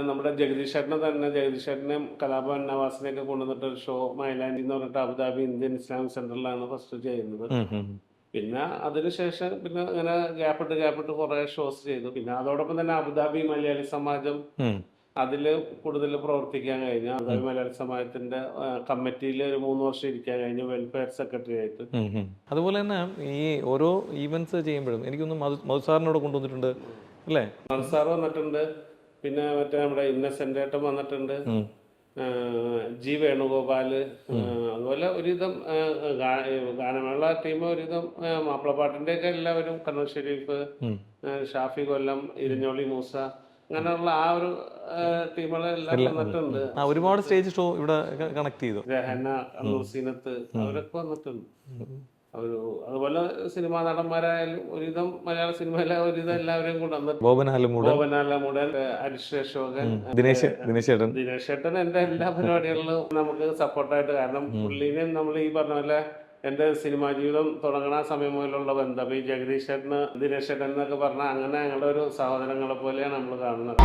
നമ്മുടെ ജഗദീഷ് ചേട്ടനെ തന്നെ ജഗദീഷ് ചേട്ടനെയും കലാഭവൻ നവാസിനെയൊക്കെ കൊണ്ടുവന്നിട്ട് ഒരു ഷോ മൈലാൻഡി എന്ന് പറഞ്ഞിട്ട് അബുദാബി ഇന്ത്യൻ ഇസ്ലാമിക് സെന്ററിലാണ് ഫസ്റ്റ് ചെയ്യുന്നത്. പിന്നെ അതിനുശേഷം പിന്നെ അങ്ങനെ ഗ്യാപ്പിട്ട് കുറേ ഷോസ് ചെയ്തു. പിന്നെ അതോടൊപ്പം തന്നെ അബുദാബി മലയാളി സമാജം അതിൽ കൂടുതൽ പ്രവർത്തിക്കാൻ കഴിഞ്ഞു. അബുദാബി മലയാളി സമാജത്തിന്റെ കമ്മിറ്റിയിൽ ഒരു 3 വർഷം ഇരിക്കാൻ കഴിഞ്ഞു, വെൽഫെയർ സെക്രട്ടറി ആയിട്ട്. അതുപോലെ തന്നെ ഈ ഓരോ ഈവൻസ് ചെയ്യുമ്പോഴും എനിക്കൊന്ന് മധു സാറിനോട് കൊണ്ടുവന്നിട്ടുണ്ട് അല്ലേ? മധു സാർ വന്നിട്ടുണ്ട്, പിന്നെ മറ്റേ നമ്മുടെ ഇന്നസെന്റ് ഏട്ടൻ വന്നിട്ടുണ്ട്, ജി വേണുഗോപാല്, അതുപോലെ ഒരുവിധം ഗാനമേള ടീം ഒരുവിധം മാപ്പിളപ്പാട്ടിന്റെ ഒക്കെ എല്ലാവരും, കണ്ണൂർ ഷെരീഫ്, ഷാഫി കൊല്ലം, ഇരിഞ്ഞോളി മൂസ, അങ്ങനെയുള്ള ആ ഒരു ടീമുകളെല്ലാം വന്നിട്ടുണ്ട്. ഒരുപാട് സ്റ്റേജ് ഷോ ഇവിടെ കണക്ട് ചെയ്തു. രഹന, കണ്ണൂർ സീനത്ത്, അവരൊക്കെ വന്നിട്ടുണ്ട്. അതുപോലെ സിനിമാ നടന്മാരായാലും ഒരുവിധം മലയാള സിനിമയിലെ ഒരുവിധം എല്ലാവരെയും കൂടെ ബോബനാലമൂടൻ, അരിഷ് അശോകൻ, ദിനേശ് ചേട്ടൻ എന്റെ എല്ലാ പരിപാടികളിലും നമുക്ക് സപ്പോർട്ടായിട്ട്. കാരണം പുള്ളീനെ നമ്മൾ ഈ പറഞ്ഞ പോലെ എന്റെ സിനിമാ ജീവിതം തുടങ്ങണ സമയം മുതലുള്ള ബന്ധം, ഈ ജഗദീഷ് ചേട്ടന് ദിനേശ് ചേട്ടൻ എന്നൊക്കെ പറഞ്ഞാൽ അങ്ങനെ ഞങ്ങളുടെ ഒരു സഹോദരങ്ങളെ പോലെയാണ് നമ്മൾ കാണുന്നത്.